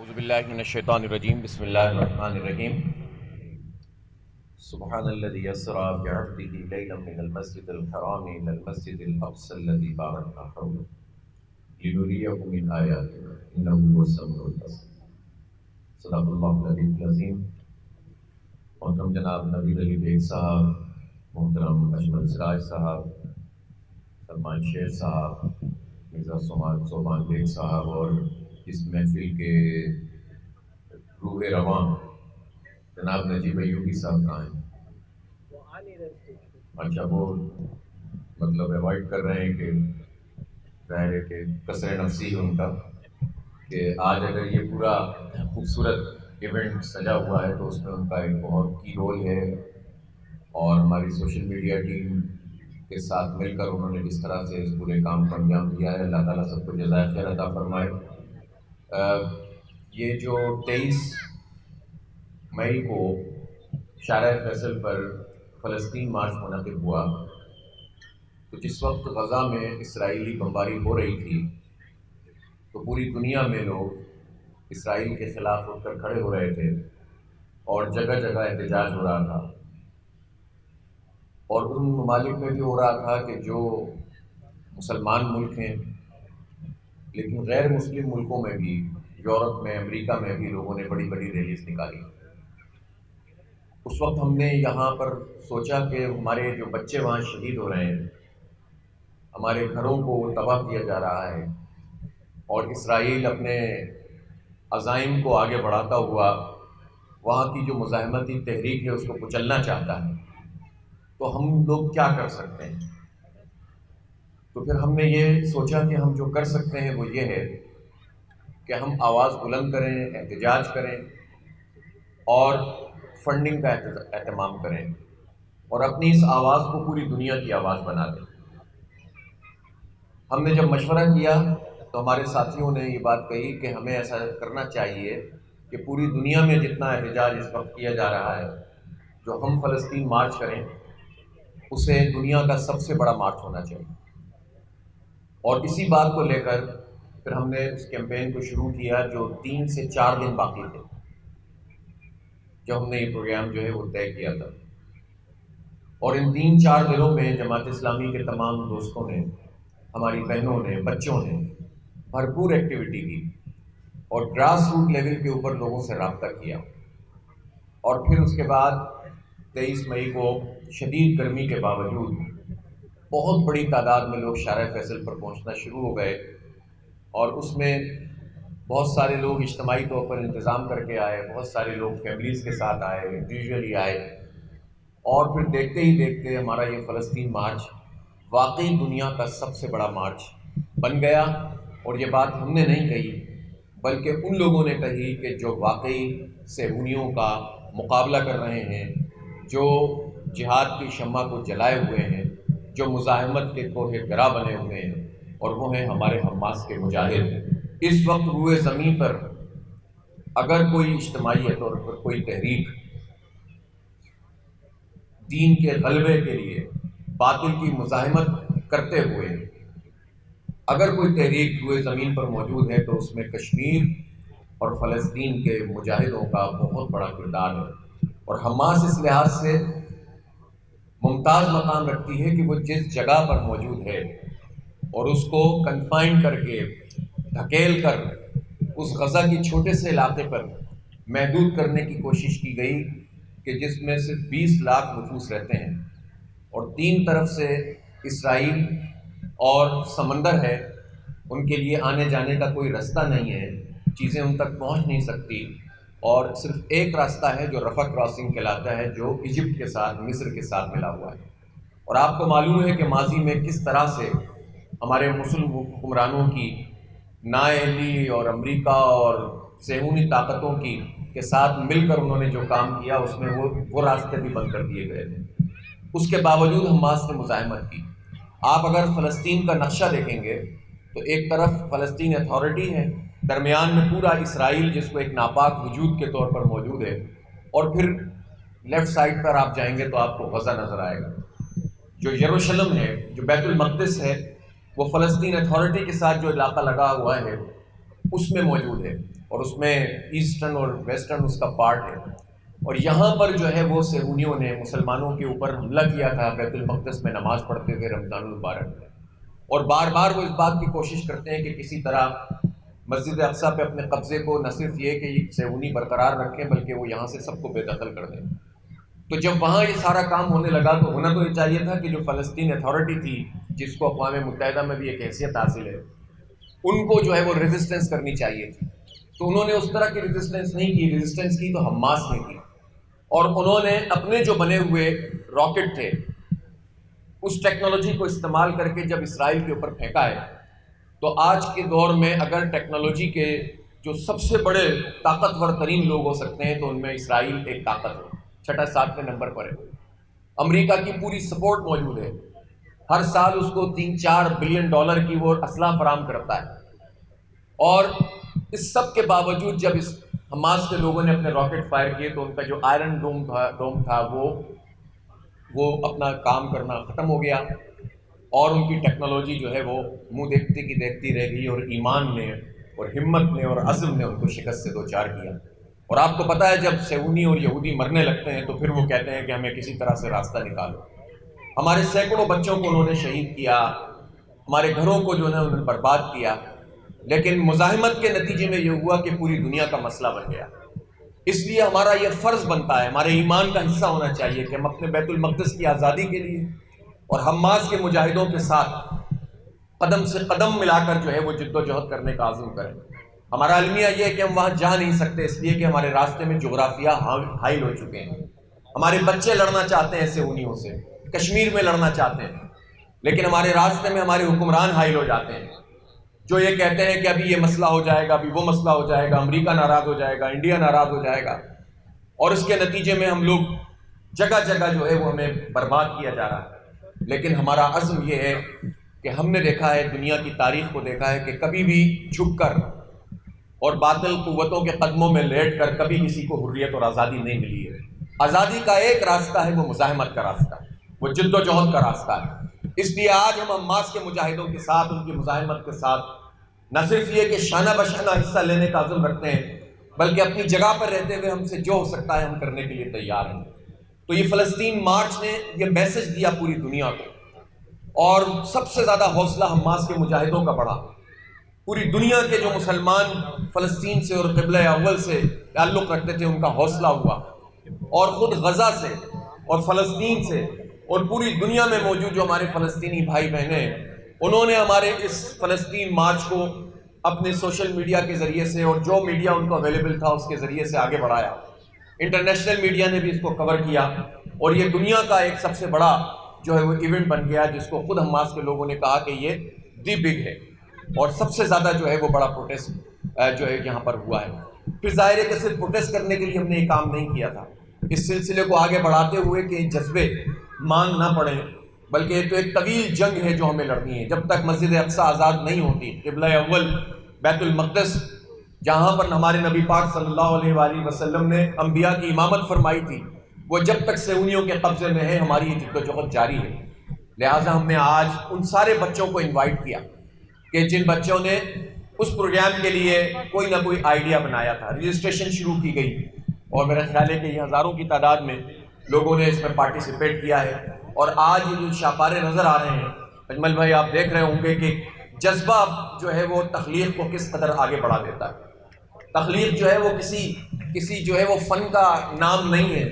اعوذ باللہ من الشیطان الرجیم بسم اللہ الرحمن الرحیم سبحان الذی اسری بعبدہ لیلا من المسجد الحرام الى المسجد الاقصى الذی بارکنا حولہ لنریہ من آیاتنا انہ هو السمیع البصیر۔ صدق اللہ العلی العظیم۔ محترم جناب نوید علی بیگ صاحب، محترم اجمل سراج صاحب، سلمان شیر صاحب، مرزا صوبان بیگ صاحب اور اس محفل کے روح رواں جناب نجیب ایوبی صاحب کہاں ہیں؟ اچھا، وہ مطلب اوائڈ کر رہے ہیں کہ ظاہر ہے کہ کثر نفسی ہے ان کا کہ آج اگر یہ پورا خوبصورت ایونٹ سجا ہوا ہے تو اس میں ان کا ایک بہت کی رول ہے، اور ہماری سوشل میڈیا ٹیم کے ساتھ مل کر انہوں نے جس طرح سے اس پورے کام کو انجام دیا ہے، اللہ تعالیٰ سب کو جزائے خیر عطا فرمائے۔ یہ جو 23 مئی کو شارع فیصل پر فلسطین مارچ منعقد ہوا، تو جس وقت غزہ میں اسرائیلی بمباری ہو رہی تھی تو پوری دنیا میں لوگ اسرائیل کے خلاف اٹھ کر کھڑے ہو رہے تھے اور جگہ جگہ احتجاج ہو رہا تھا، اور ان ممالک میں بھی ہو رہا تھا کہ جو مسلمان ملک ہیں، لیکن غیر مسلم ملکوں میں بھی، یورپ میں، امریکہ میں بھی لوگوں نے بڑی بڑی ریلیز نکالی۔ اس وقت ہم نے یہاں پر سوچا کہ ہمارے جو بچے وہاں شہید ہو رہے ہیں، ہمارے گھروں کو تباہ کیا جا رہا ہے، اور اسرائیل اپنے عزائم کو آگے بڑھاتا ہوا وہاں کی جو مزاحمتی تحریک ہے اس کو کچلنا چاہتا ہے، تو ہم لوگ کیا کر سکتے ہیں؟ تو پھر ہم نے یہ سوچا کہ ہم جو کر سکتے ہیں وہ یہ ہے کہ ہم آواز بلند کریں، احتجاج کریں اور فنڈنگ کا اہتمام کریں، اور اپنی اس آواز کو پوری دنیا کی آواز بنا دیں۔ ہم نے جب مشورہ کیا تو ہمارے ساتھیوں نے یہ بات کہی کہ ہمیں ایسا کرنا چاہیے کہ پوری دنیا میں جتنا احتجاج اس وقت کیا جا رہا ہے، جو ہم فلسطین مارچ کریں اسے دنیا کا سب سے بڑا مارچ ہونا چاہیے۔ اور اسی بات کو لے کر پھر ہم نے اس کیمپین کو شروع کیا، جو 3 سے 4 دن باقی تھے جب ہم نے یہ پروگرام جو ہے وہ طے کیا تھا، اور ان 3-4 دنوں میں جماعت اسلامی کے تمام دوستوں نے، ہماری بہنوں نے، بچوں نے بھرپور ایکٹیویٹی کی اور گراس روٹ لیول کے اوپر لوگوں سے رابطہ کیا، اور پھر اس کے بعد 23 مئی کو شدید گرمی کے باوجود بہت بڑی تعداد میں لوگ شارع فیصل پر پہنچنا شروع ہو گئے، اور اس میں بہت سارے لوگ اجتماعی طور پر انتظام کر کے آئے، بہت سارے لوگ فیملیز کے ساتھ آئے، انڈیویجولی آئے، اور پھر دیکھتے ہی دیکھتے ہمارا یہ فلسطین مارچ واقعی دنیا کا سب سے بڑا مارچ بن گیا۔ اور یہ بات ہم نے نہیں کہی بلکہ ان لوگوں نے کہی کہ جو واقعی صہیونیوں کا مقابلہ کر رہے ہیں، جو جہاد کی شمع کو جلائے ہوئے ہیں، جو مزاحمت کے کوہ گرا بنے ہوئے ہیں، اور وہ ہیں ہمارے حماس کے مجاہد۔ اس وقت روئے زمین پر اگر کوئی اجتماعی طور پر کوئی تحریک دین کے غلبے کے لیے باطل کی مزاحمت کرتے ہوئے اگر کوئی تحریک روئے زمین پر موجود ہے تو اس میں کشمیر اور فلسطین کے مجاہدوں کا بہت بڑا کردار ہے، اور حماس اس لحاظ سے ممتاز مقام رکھتی ہے کہ وہ جس جگہ پر موجود ہے اور اس کو کنفائن کر کے، دھکیل کر اس غزہ کی چھوٹے سے علاقے پر محدود کرنے کی کوشش کی گئی کہ جس میں صرف 20 لاکھ نفوس رہتے ہیں، اور 3 طرف سے اسرائیل اور سمندر ہے، ان کے لیے آنے جانے کا کوئی راستہ نہیں ہے، چیزیں ان تک پہنچ نہیں سکتی، اور صرف ایک راستہ ہے جو رفح کراسنگ کہلاتا ہے، جو ایجپٹ کے ساتھ، مصر کے ساتھ ملا ہوا ہے۔ اور آپ کو معلوم ہے کہ ماضی میں کس طرح سے ہمارے مسلم حکمرانوں کی نااہلی اور امریکہ اور صہیونی طاقتوں کے ساتھ مل کر انہوں نے جو کام کیا، اس میں وہ راستے بھی بند کر دیے گئے تھے۔ اس کے باوجود حماس نے مزاحمت کی۔ آپ اگر فلسطین کا نقشہ دیکھیں گے تو ایک طرف فلسطین اتھارٹی ہے، درمیان میں پورا اسرائیل جس کو ایک ناپاک وجود کے طور پر موجود ہے، اور پھر لیفٹ سائڈ پر آپ جائیں گے تو آپ کو غزہ نظر آئے گا۔ جو یروشلم ہے، جو بیت المقدس ہے، وہ فلسطین اتھارٹی کے ساتھ جو علاقہ لگا ہوا ہے اس میں موجود ہے، اور اس میں ایسٹرن اور ویسٹرن اس کا پارٹ ہے، اور یہاں پر جو ہے وہ صہیونیوں نے مسلمانوں کے اوپر حملہ کیا تھا بیت المقدس میں نماز پڑھتے ہوئے رمضان المبارک میں، اور بار بار وہ اس بات کی کوشش کرتے ہیں کہ کسی طرح مسجد اقصیٰ پہ اپنے قبضے کو نہ صرف یہ کہ یہ صہیونی برقرار رکھیں بلکہ وہ یہاں سے سب کو بے دخل کر دیں۔ تو جب وہاں یہ سارا کام ہونے لگا تو ہونا تو یہ چاہیے تھا کہ جو فلسطین اتھارٹی تھی، جس کو اقوام متحدہ میں بھی ایک حیثیت حاصل ہے، ان کو جو ہے وہ ریزسٹنس کرنی چاہیے تھی، تو انہوں نے اس طرح کی ریزسٹنس نہیں کی، ریزسٹنس کی تو حماس نے کی، اور انہوں نے اپنے جو بنے ہوئے راکٹ تھے اس ٹیکنالوجی کو استعمال کر کے جب اسرائیل کے اوپر پھینکا ہے، تو آج کے دور میں اگر ٹیکنالوجی کے جو سب سے بڑے طاقتور ترین لوگ ہو سکتے ہیں تو ان میں اسرائیل ایک طاقت ہے، 6-7 نمبر پر ہے۔ امریکہ کی پوری سپورٹ موجود ہے، ہر سال اس کو $3-4 بلین کی وہ اسلحہ فراہم کرتا ہے، اور اس سب کے باوجود جب اس حماس کے لوگوں نے اپنے راکٹ فائر کیے تو ان کا جو آئرن ڈوم تھا وہ اپنا کام کرنا ختم ہو گیا، اور ان کی ٹیکنالوجی جو ہے وہ منہ دیکھتی کی دیکھتی رہ گئی، اور ایمان نے اور ہمت نے اور عزم نے ان کو شکست سے دوچار کیا۔ اور آپ کو پتہ ہے جب صہیونی اور یہودی مرنے لگتے ہیں تو پھر وہ کہتے ہیں کہ ہمیں کسی طرح سے راستہ نکالو۔ ہمارے سینکڑوں بچوں کو انہوں نے شہید کیا، ہمارے گھروں کو جو ہے انہوں نے برباد کیا، لیکن مزاحمت کے نتیجے میں یہ ہوا کہ پوری دنیا کا مسئلہ بن گیا۔ اس لیے ہمارا یہ فرض بنتا ہے، ہمارے ایمان کا حصہ ہونا چاہیے کہ ہم اپنے بیت المقدس کی آزادی کے لیے اور حماس کے مجاہدوں کے ساتھ قدم سے قدم ملا کر جو ہے وہ جد و جہد کرنے کا عزم کریں۔ ہمارا المیہ یہ ہے کہ ہم وہاں جا نہیں سکتے اس لیے کہ ہمارے راستے میں جغرافیہ حائل ہو چکے ہیں۔ ہمارے بچے لڑنا چاہتے ہیں صہیونیوں سے، کشمیر میں لڑنا چاہتے ہیں، لیکن ہمارے راستے میں ہمارے حکمران حائل ہو جاتے ہیں جو یہ کہتے ہیں کہ ابھی یہ مسئلہ ہو جائے گا، ابھی وہ مسئلہ ہو جائے گا، امریکہ ناراض ہو جائے گا، انڈیا ناراض ہو جائے گا، اور اس کے نتیجے میں ہم لوگ جگہ جگہ جو ہے وہ ہمیں برباد کیا جا رہا ہے۔ لیکن ہمارا عزم یہ ہے کہ ہم نے دیکھا ہے، دنیا کی تاریخ کو دیکھا ہے کہ کبھی بھی جھک کر اور باطل قوتوں کے قدموں میں لیٹ کر کبھی کسی کو حریت اور آزادی نہیں ملی ہے۔ آزادی کا ایک راستہ ہے، وہ مزاحمت کا راستہ ہے، وہ جد و جہد کا راستہ ہے۔ اس لیے آج ہم حماس کے مجاہدوں کے ساتھ، ان کی مزاحمت کے ساتھ نہ صرف یہ کہ شانہ بشانہ حصہ لینے کا عزم رکھتے ہیں، بلکہ اپنی جگہ پر رہتے ہوئے ہم سے جو ہو سکتا ہے ہم کرنے کے لیے تیار ہیں۔ تو یہ فلسطین مارچ نے یہ میسج دیا پوری دنیا کو، اور سب سے زیادہ حوصلہ حماس کے مجاہدوں کا بڑھا۔ پوری دنیا کے جو مسلمان فلسطین سے اور قبلہ اول سے تعلق رکھتے تھے ان کا حوصلہ ہوا، اور خود غزہ سے اور فلسطین سے اور پوری دنیا میں موجود جو ہمارے فلسطینی بھائی بہنیں ہیں، انہوں نے ہمارے اس فلسطین مارچ کو اپنے سوشل میڈیا کے ذریعے سے اور جو میڈیا ان کو اویلیبل تھا اس کے ذریعے سے آگے بڑھایا۔ انٹرنیشنل میڈیا نے بھی اس کو کور کیا، اور یہ دنیا کا ایک سب سے بڑا جو ہے وہ ایونٹ بن گیا، جس کو خود حماس کے لوگوں نے کہا کہ یہ دی بگ ہے، اور سب سے زیادہ جو ہے وہ بڑا پروٹیسٹ جو ہے یہاں پر ہوا ہے۔ پھر ظاہر ہے کہ صرف پروٹیسٹ کرنے کے لیے ہم نے یہ کام نہیں کیا تھا، اس سلسلے کو آگے بڑھاتے ہوئے کہ جذبے مان نہ پڑیں، بلکہ یہ تو ایک طویل جنگ ہے جو ہمیں لڑنی ہے۔ جب تک مسجد اقصیٰ آزاد نہیں ہوتی، قبلہ اول بیت المقدس جہاں پر ہمارے نبی پاک صلی اللہ علیہ وآلہ وسلم نے انبیاء کی امامت فرمائی تھی، وہ جب تک صہیونیوں کے قبضے میں ہے ہماری یہ جد و جہد جاری ہے۔ لہٰذا ہم نے آج ان سارے بچوں کو انوائٹ کیا کہ جن بچوں نے اس پروگرام کے لیے کوئی نہ کوئی آئیڈیا بنایا تھا، رجسٹریشن شروع کی گئی، اور میرا خیال ہے کہ یہ ہزاروں کی تعداد میں لوگوں نے اس میں پارٹیسپیٹ کیا ہے۔ اور آج یہ جو شاپارے نظر آ رہے ہیں، اجمل بھائی آپ دیکھ رہے ہوں گے کہ جذبہ جو ہے وہ تخلیق کو کس قدر آگے بڑھا دیتا ہے۔ تخلیق جو ہے وہ کسی جو ہے وہ فن کا نام نہیں ہے،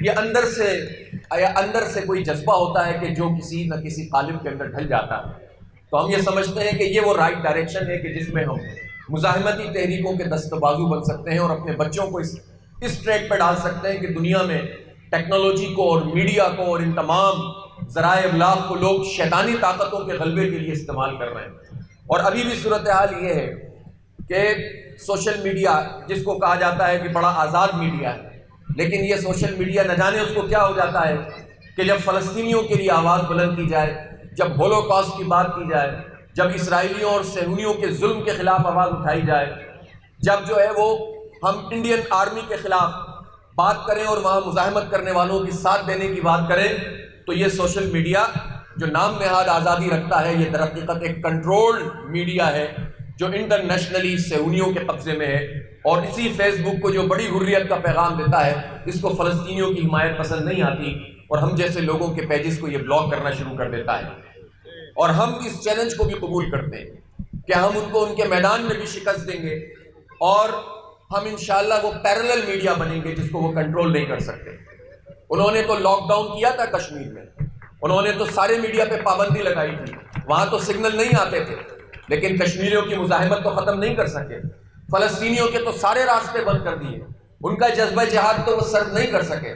یہ اندر سے کوئی جذبہ ہوتا ہے کہ جو کسی نہ کسی قالب کے اندر ڈھل جاتا ہے۔ تو ہم یہ سمجھتے ہیں کہ یہ وہ رائٹ ڈائریکشن ہے کہ جس میں ہم مزاحمتی تحریکوں کے دست بازو بن سکتے ہیں، اور اپنے بچوں کو اس ٹریک پہ ڈال سکتے ہیں کہ دنیا میں ٹیکنالوجی کو اور میڈیا کو اور ان تمام ذرائع ابلاغ کو لوگ شیطانی طاقتوں کے غلبے کے لیے استعمال کر رہے ہیں۔ اور ابھی بھی صورتحال یہ ہے کہ سوشل میڈیا، جس کو کہا جاتا ہے کہ بڑا آزاد میڈیا ہے، لیکن یہ سوشل میڈیا نہ جانے اس کو کیا ہو جاتا ہے کہ جب فلسطینیوں کے لیے آواز بلند کی جائے، جب ہولوکاسٹ کی بات کی جائے، جب اسرائیلیوں اور صہیونیوں کے ظلم کے خلاف آواز اٹھائی جائے، جب جو ہے وہ ہم انڈین آرمی کے خلاف بات کریں اور وہاں مزاحمت کرنے والوں کی ساتھ دینے کی بات کریں، تو یہ سوشل میڈیا جو نام نہاد آزادی رکھتا ہے، یہ در حقیقت ایک کنٹرولڈ میڈیا ہے، جو انٹرنیشنلی صہیونیوں کے قبضے میں ہے، اور اسی فیس بک کو جو بڑی حریت کا پیغام دیتا ہے، اس کو فلسطینیوں کی حمایت پسند نہیں آتی اور ہم جیسے لوگوں کے پیجز کو یہ بلاک کرنا شروع کر دیتا ہے۔ اور ہم اس چیلنج کو بھی قبول کرتے ہیں کہ ہم ان کو ان کے میدان میں بھی شکست دیں گے، اور ہم انشاءاللہ وہ پیرلل میڈیا بنیں گے جس کو وہ کنٹرول نہیں کر سکتے۔ انہوں نے تو لاک ڈاؤن کیا تھا کشمیر میں، انہوں نے تو سارے میڈیا پہ پابندی لگائی تھی، وہاں تو سگنل نہیں آتے تھے، لیکن کشمیریوں کی مزاحمت تو ختم نہیں کر سکے۔ فلسطینیوں کے تو سارے راستے بند کر دیے، ان کا جذبہ جہاد تو وہ سرد نہیں کر سکے۔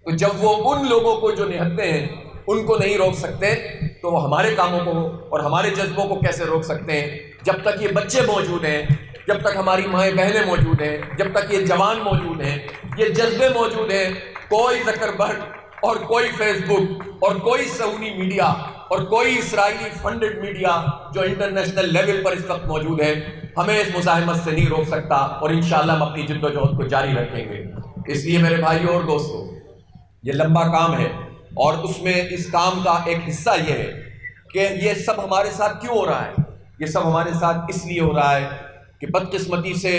تو جب وہ ان لوگوں کو جو نہتے ہیں ان کو نہیں روک سکتے، تو وہ ہمارے کاموں کو اور ہمارے جذبوں کو کیسے روک سکتے ہیں؟ جب تک یہ بچے موجود ہیں، جب تک ہماری مائیں بہنیں موجود ہیں، جب تک یہ جوان موجود ہیں، یہ جذبے موجود ہیں، کوئی زکربرگ اور کوئی فیس بک اور کوئی صہیونی میڈیا اور کوئی اسرائیلی فنڈڈ میڈیا جو انٹرنیشنل لیول پر اس وقت موجود ہے، ہمیں اس مزاحمت سے نہیں روک سکتا، اور انشاءاللہ ہم اپنی جد و جہد کو جاری رکھیں گے۔ اس لیے میرے بھائیوں اور دوستوں، یہ لمبا کام ہے، اور اس میں اس کام کا ایک حصہ یہ ہے کہ یہ سب ہمارے ساتھ کیوں ہو رہا ہے؟ یہ سب ہمارے ساتھ اس لیے ہو رہا ہے کہ بدقسمتی سے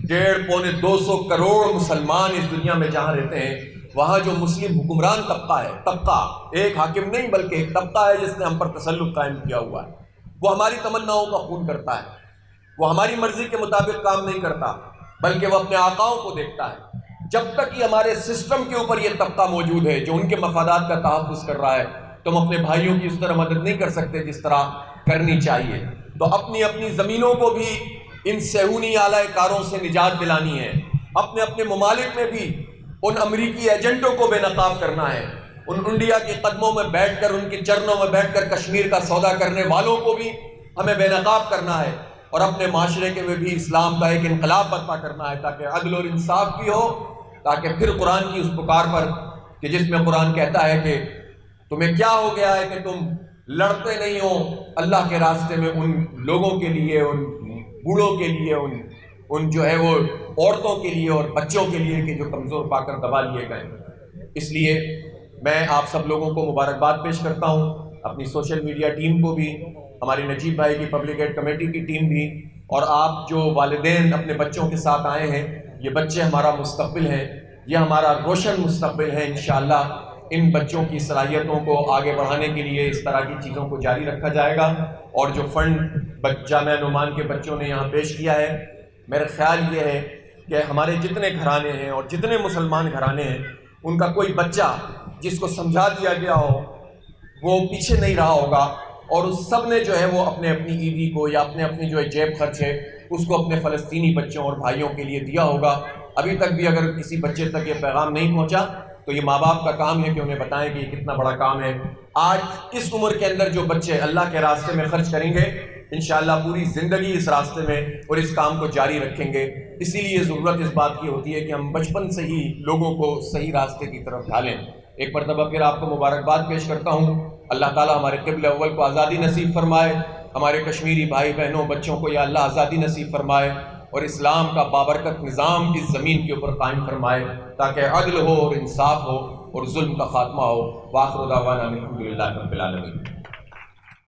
150-200 کروڑ مسلمان اس دنیا میں جہاں رہتے ہیں، وہاں جو مسلم حکمران طبقہ ہے، طبقہ ایک حاکم نہیں بلکہ ایک طبقہ ہے جس نے ہم پر تسلط قائم کیا ہوا ہے، وہ ہماری تمناؤں کا خون کرتا ہے، وہ ہماری مرضی کے مطابق کام نہیں کرتا بلکہ وہ اپنے آقاؤں کو دیکھتا ہے۔ جب تک یہ ہمارے سسٹم کے اوپر یہ طبقہ موجود ہے جو ان کے مفادات کا تحفظ کر رہا ہے، تو ہم اپنے بھائیوں کی اس طرح مدد نہیں کر سکتے جس طرح کرنی چاہیے۔ تو اپنی اپنی زمینوں کو بھی ان صہیونی آلائے کاروں سے نجات دلانی ہے، اپنے اپنے ممالک میں بھی ان امریکی ایجنٹوں کو بے نقاب کرنا ہے، ان انڈیا کے قدموں میں بیٹھ کر، ان کے چرنوں میں بیٹھ کر کشمیر کا سودا کرنے والوں کو بھی ہمیں بے نقاب کرنا ہے، اور اپنے معاشرے کے میں بھی اسلام کا ایک انقلاب برپا کرنا ہے تاکہ عدل اور انصاف بھی ہو، تاکہ پھر قرآن کی اس پکار پر کہ جس میں قرآن کہتا ہے کہ تمہیں کیا ہو گیا ہے کہ تم لڑتے نہیں ہو اللہ کے راستے میں، ان لوگوں کے لیے، ان بوڑھوں کے لیے، ان جو ہے وہ عورتوں کے لیے اور بچوں کے لیے کہ جو کمزور پا کر دبا لیے گئے۔ اس لیے میں آپ سب لوگوں کو مبارکباد پیش کرتا ہوں، اپنی سوشل میڈیا ٹیم کو بھی، ہماری نجیب بھائی کی پبلک ایڈ کمیٹی کی ٹیم بھی، اور آپ جو والدین اپنے بچوں کے ساتھ آئے ہیں، یہ بچے ہمارا مستقبل ہیں، یہ ہمارا روشن مستقبل ہے۔ انشاءاللہ ان بچوں کی صلاحیتوں کو آگے بڑھانے کے لیے اس طرح کی چیزوں کو جاری رکھا جائے گا، اور جو فنڈ جامعہ نعمان کے بچوں نے یہاں پیش کیا ہے، میرا خیال یہ ہے کہ ہمارے جتنے گھرانے ہیں اور جتنے مسلمان گھرانے ہیں، ان کا کوئی بچہ جس کو سمجھا دیا گیا ہو وہ پیچھے نہیں رہا ہوگا، اور اس سب نے جو ہے وہ اپنے اپنی عیدی کو یا اپنے اپنی جو ہے جیب خرچ ہے اس کو اپنے فلسطینی بچوں اور بھائیوں کے لیے دیا ہوگا۔ ابھی تک بھی اگر کسی بچے تک یہ پیغام نہیں پہنچا تو یہ ماں باپ کا کام ہے کہ انہیں بتائیں کہ یہ کتنا بڑا کام ہے۔ آج اس عمر کے اندر جو بچے اللہ کے راستے میں خرچ کریں گے، انشاءاللہ پوری زندگی اس راستے میں اور اس کام کو جاری رکھیں گے۔ اسی لیے ضرورت اس بات کی ہوتی ہے کہ ہم بچپن سے ہی لوگوں کو صحیح راستے کی طرف ڈھالیں۔ ایک مرتبہ پھر آپ کو مبارکباد پیش کرتا ہوں، اللہ تعالیٰ ہمارے قبلہ اول کو آزادی نصیب فرمائے، ہمارے کشمیری بھائی بہنوں بچوں کو یا اللہ آزادی نصیب فرمائے، اور اسلام کا بابرکت نظام اس زمین کے اوپر قائم فرمائے تاکہ عدل ہو اور انصاف ہو اور ظلم کا خاتمہ ہو۔ وآخر دعوانا الحمدللہ رب العالمین۔